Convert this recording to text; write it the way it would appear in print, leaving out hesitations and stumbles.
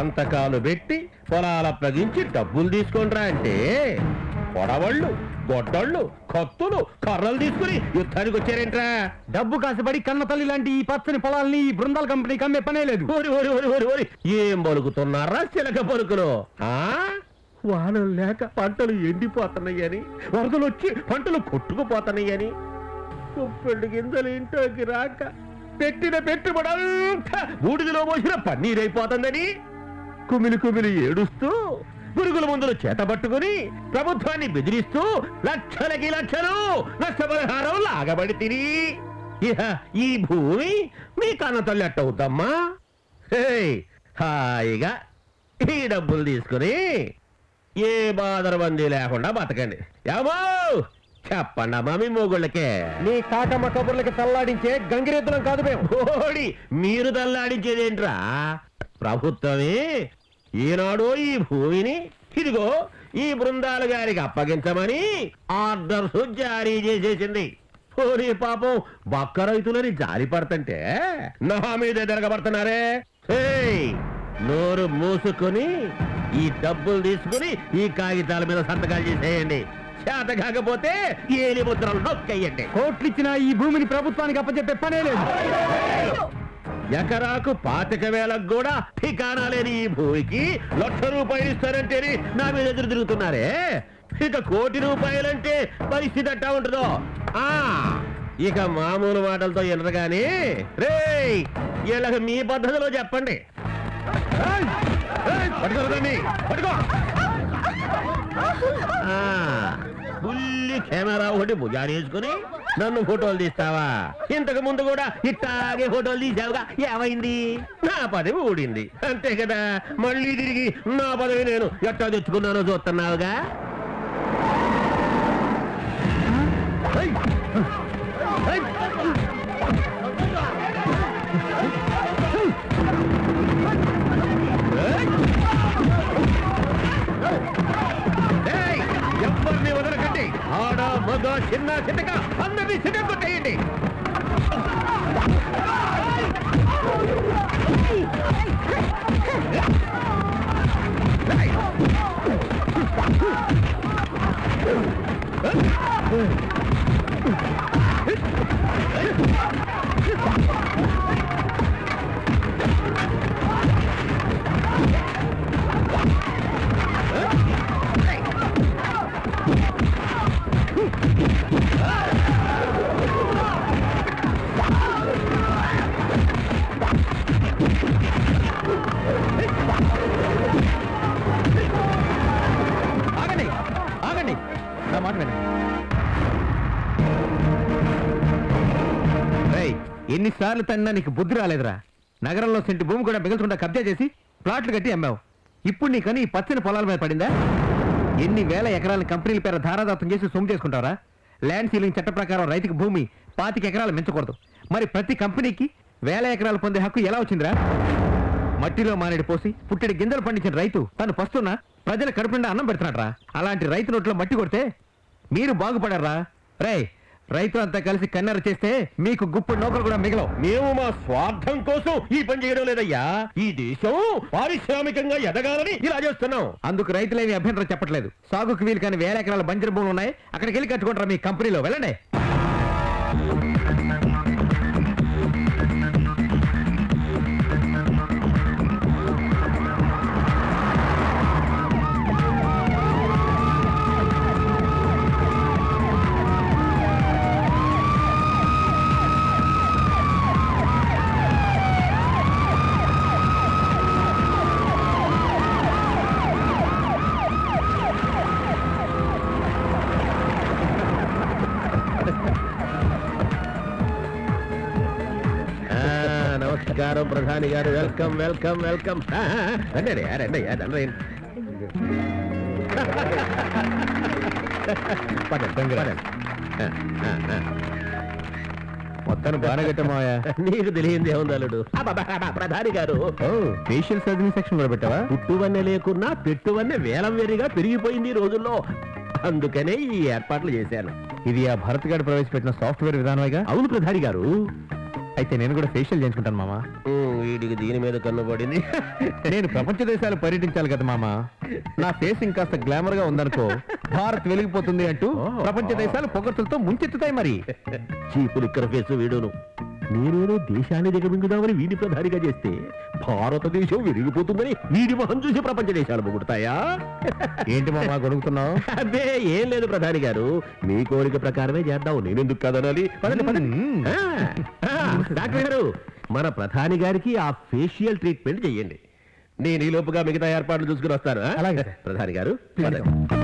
సంతకాలు పెట్టి పొలాల ప్రగించి డబ్బులు తీసుకుంటా అంటే కొడవళ్ళు గొడ్డళ్ళు కత్తులు కర్రలు తీసుకుని యుద్ధానికి వచ్చారేంట్రా? డబ్బు కాసిపడి కన్న తల్లి లాంటి ఈ పచ్చని పొలాల్ని ఈ బృందాల కంపెనీకి అమ్మే పనే లేదు. ఏం పలుకుతున్నారా చిలక పలుకులు? వానలు లేక పంటలు ఎండిపోతున్నాయని, వరదలు వచ్చి పంటలు కొట్టుకుపోతున్నాయని, కుప్పెళ్ళు గింజలు ఇంట్లోకి రాక పెట్టిన పెట్టుబడంతా బూడిదలో పోసిన పన్నీరైపోతుందని కుమిలి కుమిలి ఏడుస్తూ పురుగుల మందులు చేతబట్టుకుని ప్రభుత్వాన్ని బెదిరిస్తూ లక్షలకి లక్షలు నష్టపరిహారం లాగబడి తిని ఈ భూమి మీ కన్నతల్లి అట్టవుద్దమ్మా. హాయిగా ఈ డబ్బులు తీసుకుని ఏ బాదరబందీ లేకుండా బతకండి. ఏమో చెప్పండి అమ్మా మీ మొగుళ్ళకే. నీ కాకమ్మ కబుర్లకి తల్లాడించే గంగిరెద్దులం కాదు మేము. ఓడి మీరు తల్లాడించేదేంట్రా? ప్రభుత్వమే ఈనాడు ఈ భూమిని ఇదిగో ఈ బృందాల గారికి అప్పగించమని ఆర్డర్స్ జారీ చేసేసింది. పోనీ పాపం బక్క రైతులని జారి పడుతుంటే నా మీద తిరగబడుతున్నారే. నోరు మూసుకుని ఈ డబ్బులు తీసుకుని ఈ కాగితాల మీద సంతకాలు చేసేయండి. చేత కాకపోతే ఏలి ముద్రలు నొక్కేయండి. కోట్లిచ్చిన ఈ భూమిని ప్రభుత్వానికి అప్పచెప్పే పనే లేదు. ఎకరాకు 25,000 కూడా ఠికానా లేని ఈ భూమికి ₹1,00,000 ఇస్తారంటేనే నా మీద ఎదురు తిరుగుతున్నారే. ఇక ₹1,00,00,000 అంటే పరిస్థితి అట్టా ఉంటుందో. ఇక మామూలు మాటలతో ఎనరగానే వీళ్ళకి మీ పద్ధతిలో చెప్పండి. పట్టుకో బుల్లి కెమెరా ఒకటి భుజానేసుకుని నన్ను ఫోటోలు తీస్తావా? ఇంతకు ముందు కూడా ఇట్టాగే ఫోటోలు తీసావుగా, ఏమైంది? నా పదవి ఊడింది అంతే కదా. మళ్ళీ తిరిగి నా పదవి నేను ఎట్టా తెచ్చుకున్నానో చూస్తున్నావుగా. ఎవరిని వదలకండి. ఆడ మగ చిన్న చిన్నగా అందరినీ చిన్న కొట్టేయండి. ఎన్నిసార్లు తన్నా నీకు బుద్ధి రాలేదురా? నగరంలో సెంటి భూమి కూడా మిగల్చకుండా కబ్జా చేసి ప్లాట్లు కట్టి అమ్మావు. ఇప్పుడు నీకని ఈ పచ్చని పొలాల మీద పడిందా? ఎన్ని వేల ఎకరాల కంపెనీల పేరు ధారాదత్తం చేసి సొమ్ము చేసుకుంటారా? ల్యాండ్ సీలింగ్ చట్ట ప్రకారం రైతుకి భూమి 25 ఎకరాలు మించకూడదు. మరి ప్రతి కంపెనీకి వేల ఎకరాలు పొందే హక్కు ఎలా వచ్చిందిరా? మట్టిలో మానేడి పోసి పుట్టెడి గింజలు పండించిన రైతు తను పస్తున్నా ప్రజల కడుపు నిండా అన్నం పెడుతున్నాడ్రా. అలాంటి రైతు నోట్లో మట్టి కొడితే మీరు బాగుపడారా? రైతులంతా కలిసి కన్నెర చేస్తే మీకు గుప్పుడు నౌకలు కూడా మిగలవు. మేము మా స్వార్థం కోసం ఈ పని చేయడం లేదయ్యా. ఈ దేశం పారిశ్రామికంగా ఎదగాలని ఇలా చేస్తున్నాం. అందుకు రైతులేమి అభ్యంతరం చెప్పట్లేదు. సాగుకు వీలు కానీ వేల ఎకరాల బంజరు భూములు ఉన్నాయి, అక్కడికి వెళ్ళి కట్టుకుంటారా మీ కంపెనీలో. వెళ్ళండి. నమస్కారం ప్రధాని గారు. Welcome welcome welcome. రండి రండి రండి. మొత్తాన్ని బాగా కట్టమాయా. నీకు తెలియంది ఏముంది అల్లుడు. ప్రధాని గారు ఫేషియల్ సర్జరీ సెక్షన్ కూడా పెట్టావా? పుట్టువన్నె లేకున్నా పెట్టువన్నె వేలం వేరిగా పెరిగిపోయింది ఈ రోజుల్లో. అందుకనే ఈ ఏర్పాట్లు చేశాను. ఇది ఆ భరత్ గారు ప్రవేశపెట్టిన సాఫ్ట్వేర్ విధానమేగా? అవును ప్రధాని గారు. అయితే నేను కూడా ఫేషియల్ చేయించుకుంటాను మామ. వీడికి దీని మీద కన్ను పడింది. నేను ప్రపంచ దేశాలు పర్యటించాలి కదా మామ. నా ఫేస్ ఇంకాస్త గ్లామర్ గా ఉందనుకో, భారత్ వెలిగిపోతుంది అంటూ ప్రపంచ దేశాలు పొగడ్తలతో ముంచెత్తుతాయి. మరి చీపులు ఇక్కడ ఫేస్ వీడును. నేనేదో దేశాన్ని దిగమింగుదామని వీడి ప్రధానిగా చేస్తే భారతదేశం విరిగిపోతుందని వీడి మొహం చూసి ప్రపంచ దేశాలు పొగుడుతాయా? ఏంటి మామ గొడుగుతున్నావు? అదే ఏం లేదు ప్రధాని గారు, మీ కోరిక ప్రకారమే చేద్దాం, నేనెందుకు కాదనాలి? పదండి పదండి. డాక్టర్ గారు, మన ప్రధాని గారికి ఆ ఫేషియల్ ట్రీట్మెంట్ చెయ్యండి. నేను ఈ లోపుగా మిగతా ఏర్పాట్లు చూసుకుని వస్తాను. అలాగే. ప్రధాని గారు పదండి.